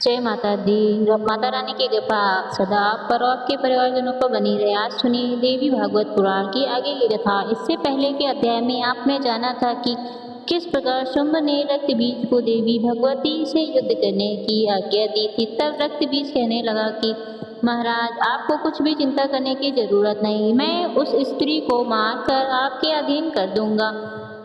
जय माता दी। माता रानी की कृपा सदा आप पर और आपके परिवारजनों पर बनी रहे। आज सुनिए देवी भागवत पुराण की आगे की कथा। इससे पहले के अध्याय में आपने जाना था कि किस प्रकार शुंभ ने रक्त बीज को देवी भगवती से युद्ध करने की आज्ञा दी थी। तब रक्त बीज कहने लगा कि महाराज, आपको कुछ भी चिंता करने की जरूरत नहीं, मैं उस स्त्री को मारकर आपके अधीन कर दूंगा।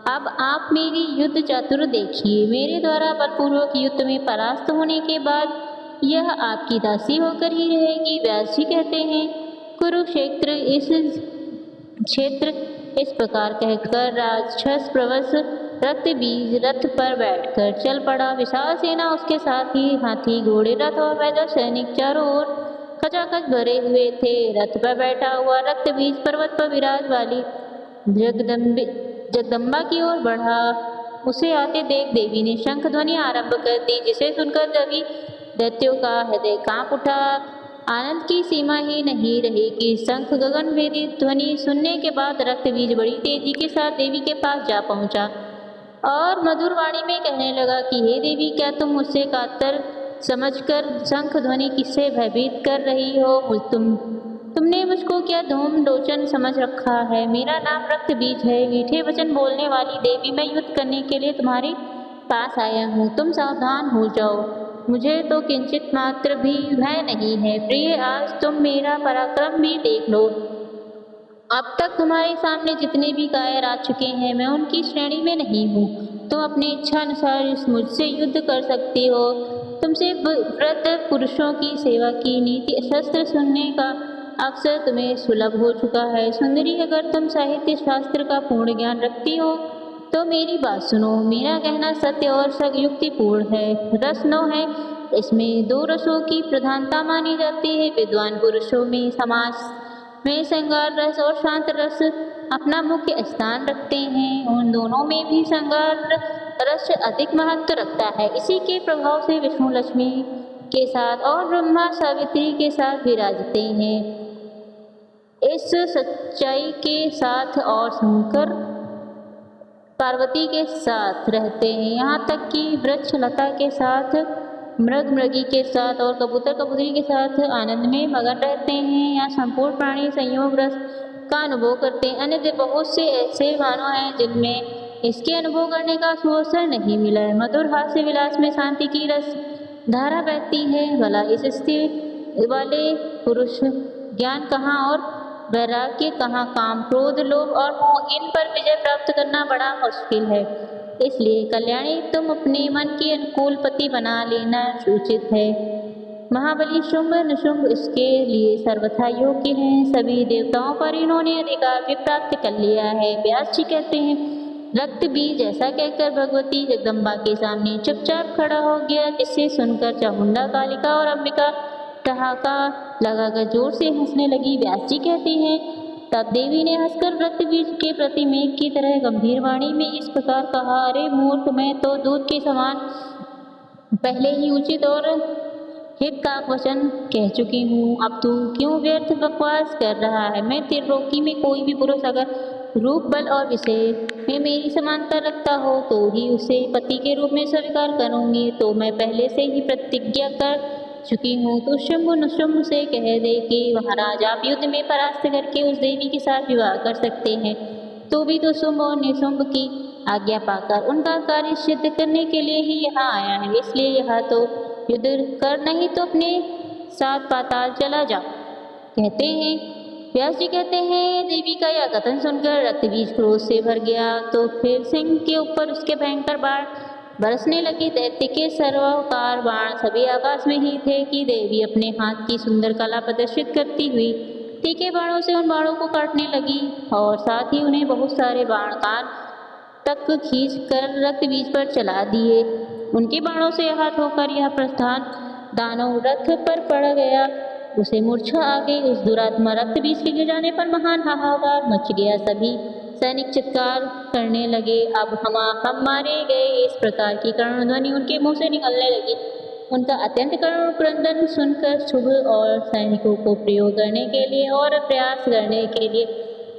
अब आप मेरी युद्ध चातुर देखिए। मेरे द्वारा बलपूर्वक युद्ध में परास्त होने के बाद यह आपकी दासी होकर ही रहेगी। व्यास जी कहते हैं, कुरुक्षेत्र इस क्षेत्र इस प्रकार कहकर राक्षस प्रवश रक्त बीज रथ पर बैठकर चल पड़ा। विशाल सेना उसके साथ ही हाथी घोड़े रथ और पैदल सैनिक चारों ओर खचाखच भरे हुए थे। रथ पर बैठा हुआ रक्त बीज पर्वत पर विराज वाली जगदम्बा की ओर बढ़ा। उसे आते देख देवी ने शंख ध्वनि आरंभ कर दी, जिसे सुनकर सभी दैत्यों का हृदय कांप उठा। आनंद की सीमा ही नहीं रही कि शंख गगन भेदी ध्वनि सुनने के बाद रक्त बीज बड़ी तेजी के साथ देवी के पास जा पहुंचा और मधुर वाणी में कहने लगा कि हे देवी, क्या तुम मुझसे कातर समझकर शंख ध्वनि किससे भयभीत कर रही हो? तुमने मुझको क्या धूम लोचन समझ रखा है? मेरा नाम रक्त बीज है। मीठे वचन बोलने वाली देवी, मैं युद्ध करने के लिए तुम्हारे पास आया हूँ। तुम सावधान हो जाओ, मुझे तो किंचित मात्र भी भय नहीं है। प्रिय, आज तुम मेरा पराक्रम भी देख लो। अब तक तुम्हारे सामने जितने भी कायर आ चुके हैं, मैं उनकी श्रेणी में नहीं हूँ। तुम अपनी इच्छा अनुसार मुझसे युद्ध कर सकती हो। तुमसे व्रत पुरुषों की सेवा की नीति शस्त्र सुनने का अवसर तुम्हें सुलभ हो चुका है। सुंदरी, अगर तुम साहित्य शास्त्र का पूर्ण ज्ञान रखती हो तो मेरी बात सुनो। मेरा कहना सत्य और युक्तिपूर्ण है। रस नौ है, इसमें दो रसों की प्रधानता मानी जाती है। विद्वान पुरुषों में समाज में श्रृंगार रस और शांत रस अपना मुख्य स्थान रखते हैं। उन दोनों में भी श्रृंगार रस अधिक महत्व रखता है। इसी के प्रभाव से विष्णु लक्ष्मी के साथ और ब्रह्मा सावित्री के साथ विराजते हैं। इस सच्चाई के साथ और शंकर पार्वती के साथ रहते हैं। यहाँ तक कि वृक्ष लता के साथ, मृग मृगी के साथ और कबूतर कबूतरी के साथ आनंद में मगन रहते हैं। यहाँ संपूर्ण प्राणी संयोग रस का अनुभव करते हैं। अन्य बहुत से ऐसे मानव हैं जिनमें इसके अनुभव करने का सुअवसर नहीं मिला है। मधुर हास्य विलास में शांति की रस धारा बहती है। भला इस स्थिति वाले पुरुष ज्ञान कहाँ और वैराग्य कहाँ? काम, क्रोध, लोभ और मोह, इन पर विजय प्राप्त करना बड़ा मुश्किल है। इसलिए कल्याणी, तुम अपने मन के अनुकूल पति बना लेना उचित है। महाबली शुंभ निशुंभ इसके लिए सर्वथा योग्य हैं। सभी देवताओं पर इन्होंने अधिकार भी प्राप्त कर लिया है। व्यास जी कहते हैं, रक्त बीज ऐसा कहकर भगवती जगदम्बा के सामने चुपचाप खड़ा हो गया, जिससे सुनकर चामुंडा, कालिका और अंबिका ठहाका लगाकर जोर से हंसने लगी। व्यास जी कहते हैं, तब देवी ने हंसकर रक्त बीज के प्रति मेघ की तरह गंभीर वाणी में इस प्रकार कहा, अरे मूर्ख, मैं तो दूध के समान पहले ही उचित और हित का वचन कह चुकी हूँ। अब तू क्यों व्यर्थ बकवास कर रहा है? मैं त्रिलोकी में कोई भी पुरुष अगर रूप, बल और विषय में मेरी समानता रखता हो तो ही उसे पति के रूप में स्वीकार करूंगी। तो मैं पहले से ही प्रतिज्ञा कर चुकी हूँ। तो शुंभ निशुंभ से कह दे कि महाराज, आप युद्ध में परास्त करके उस देवी के साथ विवाह कर सकते हैं। तो भी तो शुंभ और निशुंभ की आज्ञा पाकर उनका कार्य सिद्ध करने के लिए ही यहाँ आया है। इसलिए यहाँ तो युद्ध कर, नहीं तो अपने साथ पाताल चला जा। कहते हैं, व्यास जी कहते हैं, देवी का यह कथन सुनकर रक्त बीज क्रोध से भर गया। तो फिर सिंह के ऊपर उसके भयंकर बाण बरसने लगे। दैत्य के सर्वाकार बाण सभी आकाश में ही थे कि देवी अपने हाथ की सुंदर कला प्रदर्शित करती हुई तीखे बाणों से उन बाणों को काटने लगी और साथ ही उन्हें बहुत सारे बाण कान तक खींच कर रक्त बीज पर चला दिए। उनके बाणों से आहत होकर यह प्रस्थान दानव रथ पर पड़ गया। उसे मूर्छा आ गई। उस दुरात्मा रक्त बीज के गिर जाने पर महान हाहाकार मच गया। सभी सैनिक चित्कार करने लगे, अब हम मारे गए। इस प्रकार की करुण ध्वनि उनके मुंह से निकलने लगी। उनका अत्यंत करुण क्रंदन सुनकर शुभ और सैनिकों को प्रयोग करने के लिए और प्रयास करने के लिए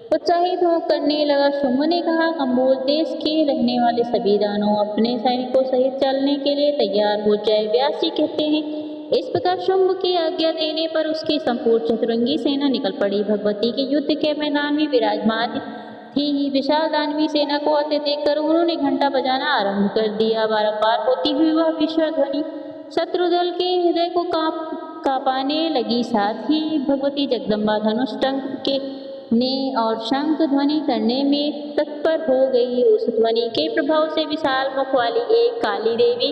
उत्साहित हो करने लगा। शुंभ ने कहा, कंबोज देश के रहने वाले सभी दानव अपने सैनिकों सहित चलने के लिए तैयार हो जाए। व्यास जी कहते हैं, इस प्रकार शुंभ की आज्ञा देने पर उसकी संपूर्ण चतुरंगी सेना निकल पड़ी। भगवती के युद्ध के मैदान में विराजमान थी ही विशाल दानवी सेना को आते देखकर उन्होंने घंटा बजाना आरंभ कर दिया। बारंबार होती हुई वह विशाल ध्वनि शत्रु दल के हृदय को कांपाने लगी। साथ ही भगवती जगदम्बा धनुष टंक के ने और शंख ध्वनि करने में तत्पर हो गई। उस ध्वनि के प्रभाव से विशाल मुख वाली एक काली देवी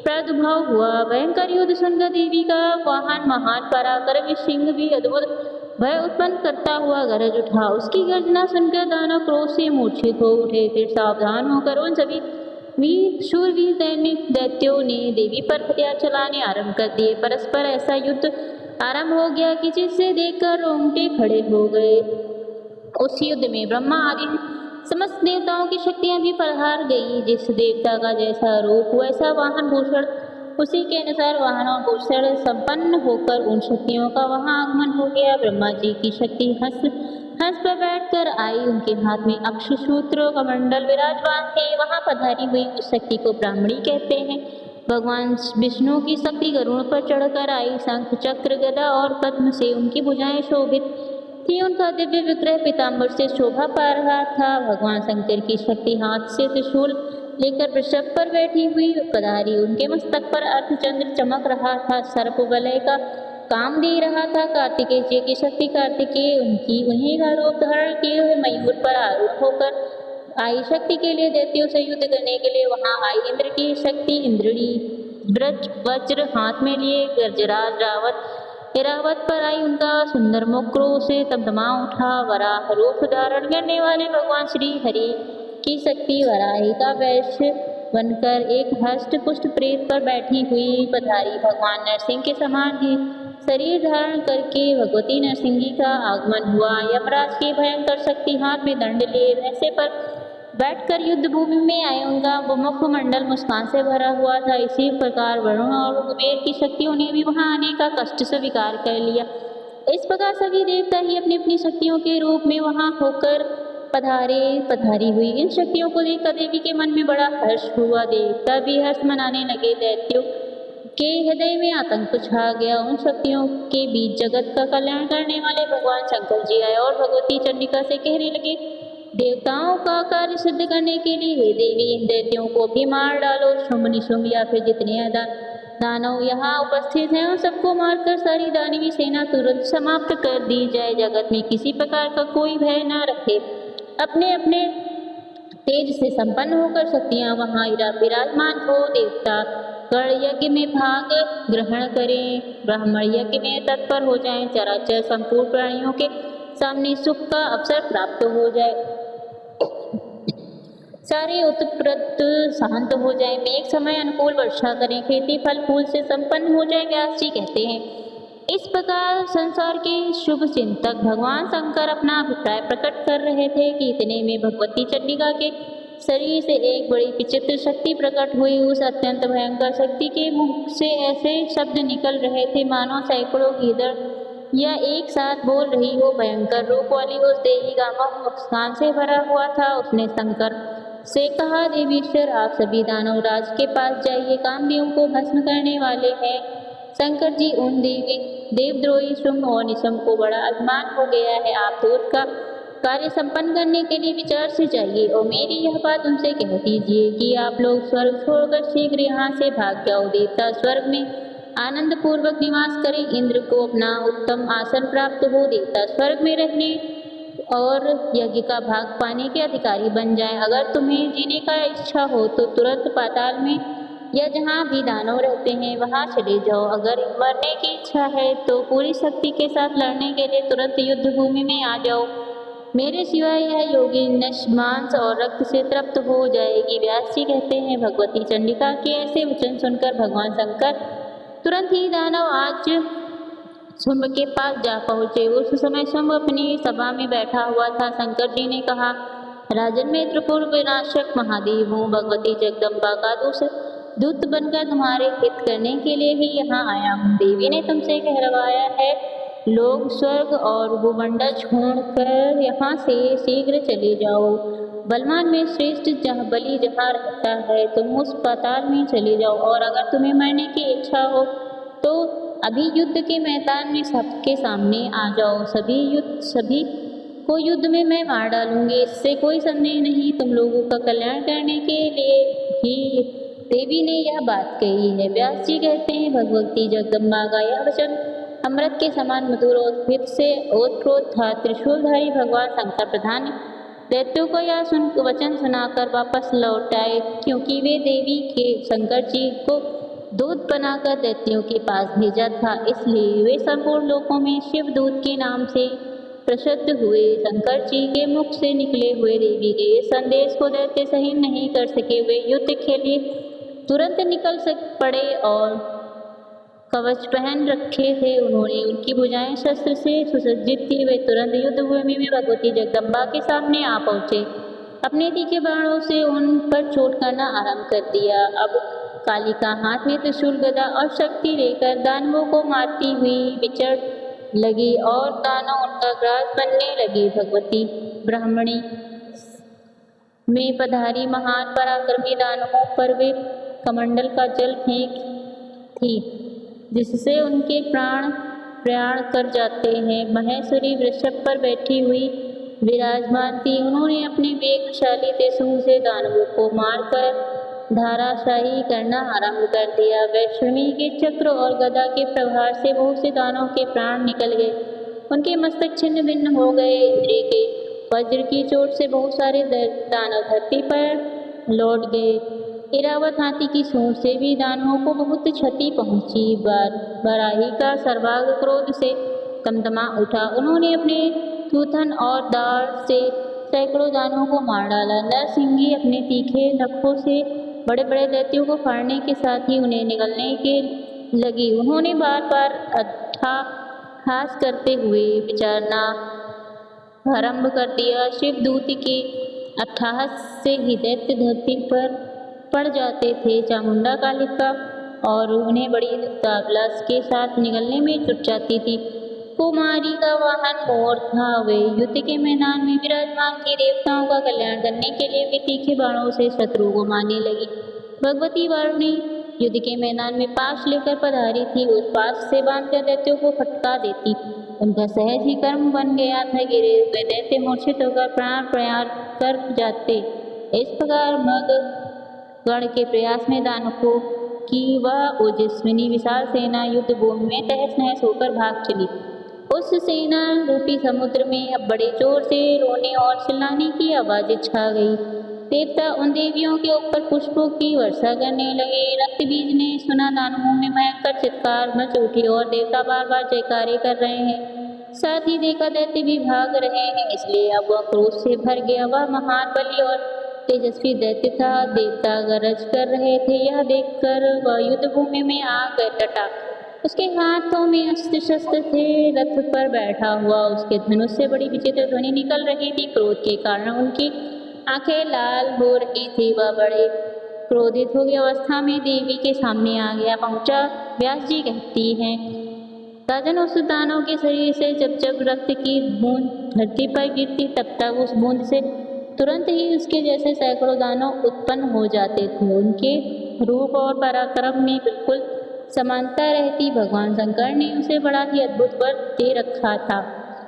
प्रादुर्भाव हुआ। भयंकर युद्ध सुनकर देवी का वाहन महान पराक्रमी सिंह भी अद्भुत भय उत्पन्न करता हुआ गरज उठा। उसकी गर्जना सुनकर दानव क्रोध से मूर्छित हो उठे। फिर सावधान होकर उन सभी शूरवीर दैत्यों ने देवी पर हथियार चलाने आरंभ कर दिए। परस्पर ऐसा युद्ध आरंभ हो गया कि जिसे देखकर रोंगटे खड़े हो गए। उस युद्ध में ब्रह्मा आदि समस्त देवताओं की शक्तियां भी पधार गई। जिस देवता का जैसा रूप वैसा वाहन भूषण, उसी के अनुसार वाहन और भूषण संपन्न होकर उन शक्तियों का वहां आगमन हो गया। ब्रह्मा जी की शक्ति हंस पर बैठकर आई। उनके हाथ में अक्षसूत्र कमंडल विराजमान थे। वहां पधारी हुई उस शक्ति को ब्राह्मणी कहते हैं। भगवान विष्णु की शक्ति गरुड़ पर चढ़कर आई। शंख चक्र गदा और पद्म से उनकी भुजाएं शोभित थी। उनका दिव्य विग्रह पीताम्बर से शोभा पा रहा था। भगवान शंकर की शक्ति हाथ से त्रिशूल लेकर वृषभ पर बैठी हुई पधारी। उनके मस्तक पर अर्धचंद्र चमक रहा था। सर्प वलय का काम दे रहा था। कार्तिकेय जी की शक्ति कार्तिकेय उन्हीं का रूप धारण किए हुए मयूर पर आरूढ़ होकर आई। शक्ति के लिए दैत्यों से युद्ध करने के लिए वहां आई। इंद्र की शक्ति इंद्रणी ब्रज वज्र हाथ में लिए गजराज रावत पर आई। उनका सुंदर मुख क्रोध से तमतमा उठा। वराह रूप धारण करने वाले भगवान श्री हरि की शक्ति वराही का वैश्य बनकर एक हष्ट पुष्ट प्रेत पर बैठी हुई पधारी। भगवान नरसिंह के समान ही शरीर धारण करके भगवती नरसिंही का आगमन हुआ। यमराज की भयंकर शक्ति हाथ में दंड लिए भैंसे पर बैठकर युद्ध भूमि में आए। उनका मुखमंडल मुस्कान से भरा हुआ था। इसी प्रकार वरुण और कुबेर की शक्तियों ने भी वहां आने का कष्ट स्वीकार कर लिया। इस प्रकार सभी देवता ही अपनी अपनी शक्तियों के रूप में वहां होकर पधारी हुई। इन शक्तियों को देखकर देवी के मन में बड़ा हर्ष हुआ। देवता भी हर्ष मनाने लगे। दैत्यों के हृदय में आतंक छा गया। उन शक्तियों के बीच जगत का कल्याण करने वाले भगवान शंकर जी आए और भगवती चंडिका से कहने लगे, देवताओं का कार्य सिद्ध करने के लिए हे देवी, इन दैत्यों को भी मार डालो। शुंभ निशुंभ या फिर जितने दानव यहाँ उपस्थित हैं उन सबको मारकर सारी दानवी सेना तुरंत समाप्त कर दी जाए। जगत में किसी प्रकार का कोई भय न रखे। अपने अपने तेज से संपन्न होकर शक्तियाँ वहाँ विराजमान हो। देवता गण यज्ञ में भाग ग्रहण करें, ब्राह्मण यज्ञ में तत्पर हो जाएं, चराचर संपूर्ण प्राणियों के सामने सुख का अवसर प्राप्त हो जाए, सारे उत्प्रत शांत हो जाए, मेघ समय अनुकूल वर्षा करें, खेती फल फूल से संपन्न हो जाए। व्यास जी कहते हैं, इस प्रकार संसार के शुभ चिंतक भगवान शंकर अपना अभिप्राय प्रकट कर रहे थे कि इतने में भगवती चंडिका के शरीर से एक बड़ी विचित्र शक्ति प्रकट हुई। उस अत्यंत भयंकर शक्ति के मुख से ऐसे शब्द निकल रहे थे मानो सैकड़ों गीदड़ या एक साथ बोल रही हो। भयंकर रूप वाली उस देवी का मुख मुस्कान से भरा हुआ था। उसने शंकर से कहा, देवीश्वर आप सभी दानव राज के पास जाइए, कामदेव को भस्म करने वाले हैं। शंकर जी उन देवद्रोही शुंभ और निशुंभ को बड़ा अभिमान हो गया है। आप दूत का कार्य संपन्न करने के लिए विचार से जाइए और मेरी यह बात उनसे कह दीजिए कि आप लोग स्वर्ग छोड़कर शीघ्र यहाँ से भाग जाओ। देवता स्वर्ग में आनंद पूर्वक निवास करें, इंद्र को अपना उत्तम आसन प्राप्त हो, देवता स्वर्ग में रहने और यज्ञ का भाग पाने के अधिकारी बन जाएं। अगर तुम्हें जीने का इच्छा हो तो तुरंत पाताल में या जहाँ भी दानव रहते हैं वहाँ चले जाओ। अगर मरने की इच्छा है तो पूरी शक्ति के साथ लड़ने के लिए तुरंत युद्ध भूमि में आ जाओ। मेरे सिवाय यह योगी मांस और रक्त से तृप्त हो जाएगी। व्यास जी कहते हैं, भगवती चंडिका के ऐसे वचन सुनकर भगवान शंकर तुरंत ही दानव आज शुंभ के पास जा पहुँचे। उस समय शुंभ अपनी सभा में बैठा हुआ था। शंकर जी ने कहा, राजन मैं त्रिपुर विनाशक महादेव हूँ, भगवती जगदम्बा का दूत बनकर तुम्हारे हित करने के लिए ही यहाँ आया हूँ। देवी ने तुमसे कहलवाया है लोग स्वर्ग और भूमंडल छोड़कर यहाँ से शीघ्र चले जाओ। बलवान में श्रेष्ठ जहाँ बलि जहाँ रहता है, तुम उस पाताल में चले जाओ। और अगर तुम्हें मरने की इच्छा हो तो अभी युद्ध के मैदान में सबके सामने आ जाओ। सभी को युद्ध में मैं मार डालूंगी, इससे कोई संदेह नहीं। तुम लोगों का कल्याण करने के लिए ही देवी ने यह बात कही है। व्यास जी कहते हैं, भगवती जगदम्बा का यह वचन अमृत के समान मधुर और फिर से ओतप्रोत था। त्रिशूलधारी भगवान शंकर प्रधान दैत्यों को यह वचन सुनाकर वापस लौट आए, क्योंकि वे देवी के शंकर जी को दूत बनाकर दैत्यों के पास भेजा था, इसलिए वे संपूर्ण लोकों में शिव दूत के नाम से प्रसिद्ध हुए। शंकर जी के मुख से निकले हुए देवी के इस संदेश को दैत्य सहन नहीं कर सके। वे युद्ध के लिए तुरंत निकल पड़े और कवच पहन रखे थे। उन्होंने उनकी भुजाएं शस्त्र से सुसज्जित थी। वे तुरंत युद्ध भूमि में भगवती जगदम्बा के सामने आ पहुंचे। अपने तीखे बाणों से उन पर चोट करना आरंभ कर दिया। अब कालिका हाथ में त्रिशूल गदा और शक्ति लेकर दानवों को मारती हुई विचर लगी और दानव उनका ग्रास बनने लगे। भगवती ब्राह्मणी में पधारी महान पराक्रमी दानवों पर वे कमंडल का जल फेंक थी, जिससे उनके प्राण प्रयाण कर जाते हैं। महेश्वरी वृषभ पर बैठी हुई विराजमान थी। उन्होंने अपने वेगशाली त्रिशूल से दानवों को मारकर धाराशाही करना आरंभ कर दिया। वैष्णवी के चक्र और गदा के प्रहार से बहुत से दानवों के प्राण निकल गए। उनके मस्तक छिन्न भिन्न हो गए। इंद्र के वज्र की चोट से बहुत सारे दानव धरती पर लौट गए। इरावत हाथी की सूंड से भी दानवों को बहुत क्षति पहुंची। बराही का सर्वांग क्रोध से तमतमा उठा। उन्होंने अपने थूथन और दाढ़ से सैकड़ों दानवों को मार डाला। नरसिंही अपने तीखे नखों से बड़े बड़े दैत्यों को फाड़ने के साथ ही उन्हें निगलने के लगी। उन्होंने बार बार अट्टहास करते हुए विचारना आरंभ कर दिया। शिवदूत के अट्टहास से ही दैत्य धरती पर पड़ जाते थे। चामुंडा कालिका और उन्हें बड़ी दाबलास के साथ निगलने में जुट जाती थी। कुमारी का वाहन मोर था। वे युद्ध के मैदान में विराजमान थी। देवताओं का कल्याण करने के लिए वे तीखे बाणों से शत्रुओं को मारने लगी। भगवती वारुणी युद्ध के मैदान में पाश लेकर पधारी थी। उस पाश से बांधकर दैत्यों को फटका देती। उनका सहज ही कर्म बन गया था। गिरे हुए दैत्य मूर्छित होकर प्राण प्रयाण कर जाते। इस प्रकार मग गण के प्रयास में दानवों की वह ओजस्विनी विशाल सेना युद्ध भूमि में तहस नहस होकर भाग चली। उस सेना रूपी समुद्र में अब बड़े जोर से रोने और चिल्लाने की आवाजें छा गई। देवता उन देवियों के ऊपर पुष्पों की वर्षा करने लगे। रक्तबीज ने सुना दानवों में भयंकर चित्कार मच उठी और देवता बार बार जयकारे कर रहे हैं। साथ ही देखा दैत्य भी भाग रहे हैं, इसलिए अब वह क्रोध से भर गया। वह महान बलि और तेजस्वी दैत्य था। देवता गरज कर रहे थे। यह देखकर वह युद्ध भूमि में आकर डटा। उसके हाथों में अस्त्र शस्त्र थे। रथ पर बैठा हुआ उसके धनुष से बड़ी विचित्र ध्वनि निकल रही थी। क्रोध के कारण उनकी आंखें लाल हो रही थी। वह बड़े क्रोधित हो गई अवस्था में देवी के सामने आ गया पहुंचा। व्यास जी कहती हैं, राजन उस दानव के शरीर से जब जब रक्त की बूंद धरती पर गिरती तब तक उस बूंद से तुरंत ही उसके जैसे सैकड़ों दानव उत्पन्न हो जाते थे। उनके रूप और पराक्रम में बिल्कुल समानता रहती। भगवान शंकर ने उसे बड़ा ही अद्भुत वर दे रखा था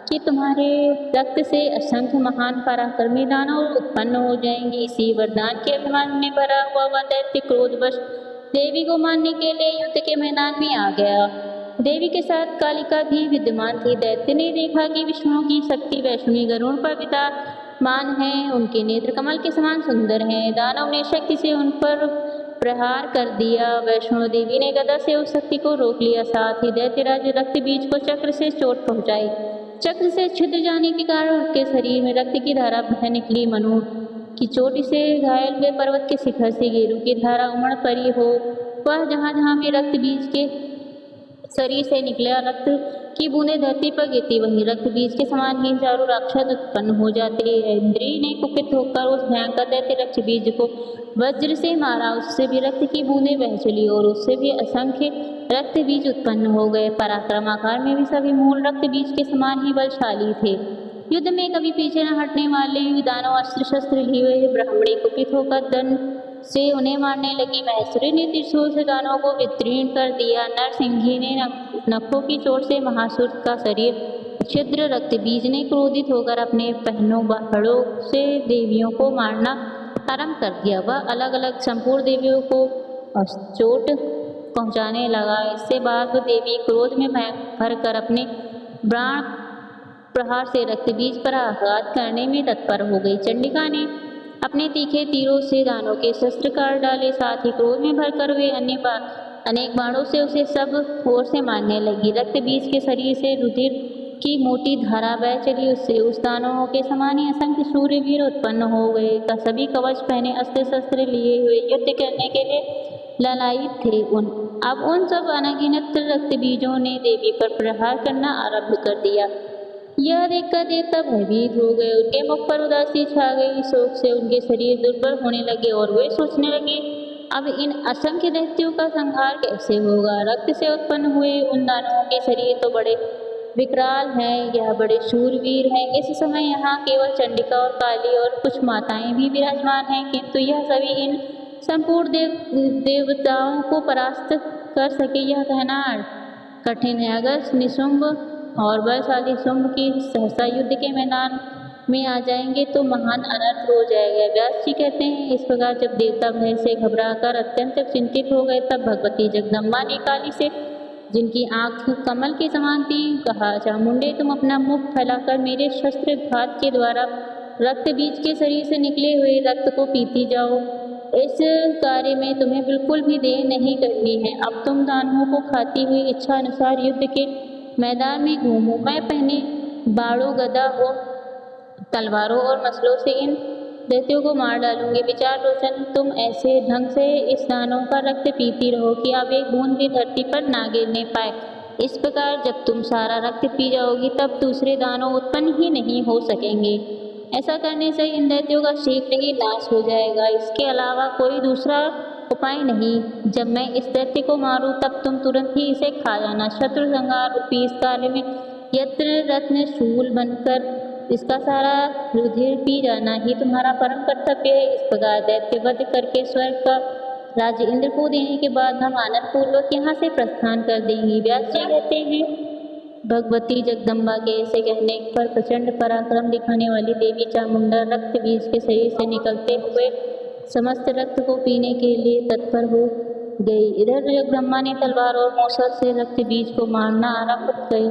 कि तुम्हारे रक्त से असंख्य महान पराक्रमी दानव उत्पन्न हो जाएंगे। इसी वरदान के अभिमान में भरा हुआ वह दैत्य क्रोधवश देवी को मारने के लिए युद्ध के मैदान में आ गया। देवी के साथ कालिका भी विद्यमान थी। दैत्य ने देखा कि विष्णु की शक्ति वैष्णवी गरुड़ पर विराजमान है। उनके नेत्र कमल के समान सुंदर हैं। दानव ने शक्ति से उन पर प्रहार कर दिया। वैष्णो देवी ने गदा से उस शक्ति को रोक लिया। साथ ही दैत्यराज रक्त बीज को चक्र से चोट पहुंचाई। चक्र से छिद्र जाने के कारण उसके शरीर में रक्त की धारा बह निकली। मनु की चोटी से घायल हुए पर्वत के शिखर से गेरू की धारा उमड़ पड़ी हो। वह जहाँ जहाँ भी रक्त बीज के शरीर से निकला रक्त की बूंदें धरती पर गिरती वहीं रक्त बीज के समान ही चारों राक्षस उत्पन्न हो जाते। इंद्री ने कुपित होकर उस भयंकर दैत्य रक्त बीज को वज्र से मारा। उससे भी रक्त की बूंदें बह चली और उससे भी असंख्य रक्त बीज उत्पन्न हो गए। पराक्रमाकार में भी सभी मूल रक्त बीज के समान ही बलशाली थे। युद्ध में कभी पीछे न हटने वाले दानव अस्त्र शस्त्र लिए हुए ब्राह्मणी कुपित होकर दंड से उन्हें मारने लगी। महेश्वरी ने त्रिशूल से दानवों को वितीर्ण कर दिया। नरसिंही ने नखों की चोट से महासुर का शरीर छिद्र रक्त बीज ने क्रोधित होकर अपने पहनों बाहड़ों से देवियों को मारना आरंभ कर दिया। वह अलग अलग संपूर्ण देवियों को चोट पहुंचाने लगा। इससे बाद वह देवी क्रोध में भर कर अपने बाण प्रहार से रक्त बीज पर आघात करने में तत्पर हो गई। चंडिका ने अपने तीखे तीरों से दानों के शस्त्र काट डाले। साथ ही क्रोध में भरकर वे अनेक बाणों से उसे सब ओर से मारने लगी। रक्त बीज के शरीर से रुधिर की मोटी धारा बह चली। उससे उस दानवों के समान ही असंख्य शूरवीर उत्पन्न हो गए। सभी कवच पहने अस्त्र शस्त्र लिए हुए युद्ध करने के लिए ललायित थे। अब उन सब अनगिनत रक्त बीजों ने देवी पर प्रहार करना आरंभ कर दिया। यह देखकर देवता भयभीत हो गए। उनके मुख पर उदासी छा गई। शोक से उनके शरीर दुर्बल होने लगे और वे सोचने लगे, अब इन असंख्य दैत्यों का संहार कैसे होगा। रक्त से उत्पन्न हुए उन दानवों के शरीर तो बड़े विकराल हैं, यह बड़े शूरवीर हैं। इस समय यहाँ केवल चंडिका और काली और कुछ माताएं भी विराजमान हैं, किंतु यह सभी इन संपूर्ण देवताओं को परास्त कर सके यह कहना कठिन है। अगर निशुंभ और बलशाली शुंभ की सहसा युद्ध के मैदान में आ जाएंगे तो महान अनर्थ हो जाएगा। व्यास जी कहते हैं, इस प्रकार जब देवता भय से घबराकर अत्यंत चिंतित हो गए तब भगवती जगदम्बा ने काली से, जिनकी आंख कमल के समान थी, कहा, चामुंडे तुम अपना मुख फैलाकर मेरे शस्त्र घात के द्वारा रक्त बीज के शरीर से निकले हुए रक्त को पीती जाओ। इस कार्य में तुम्हें बिल्कुल भी देर नहीं करनी है। अब तुम दानवों को खाती हुई इच्छा अनुसार युद्ध के मैदान में घूमो। मैं पहने बाड़ों गदा हो तलवारों और मसलों से इन दैत्यों को मार डालूंगी। विचार रोशन, तुम ऐसे ढंग से इस दानव का रक्त पीती रहो कि अब एक बूंद भी धरती पर ना गिरने पाए। इस प्रकार जब तुम सारा रक्त पी जाओगी तब दूसरे दानव उत्पन्न ही नहीं हो सकेंगे। ऐसा करने से इन दैत्यों का शीघ्र ही नाश हो जाएगा। इसके अलावा कोई दूसरा उपाय नहीं। जब मैं इस दैत्य को मारूं तब तुम तुरंत ही इसे खा जाना। शत्रु संहार रूपी इस कार्य में यत्न रत्न शूल बनकर इसका सारा रुधिर पी जाना ही तुम्हारा परम कर्तव्य है। इस प्रकार दैत्य वध करके स्वर्ग का राज्य इंद्र को देने के बाद हम आनंद पूर्वक यहाँ से प्रस्थान कर देंगे। व्यास जी कहते हैं, भगवती जगदम्बा के ऐसे कहने पर प्रचंड पराक्रम दिखाने वाली देवी चामुंडा रक्त बीज के शरीर से निकलते हुए समस्त रक्त को पीने के लिए तत्पर हो गई। इधर जगदम्बा ने तलवार और मूसल से रक्त बीज को मारना आरंभ कर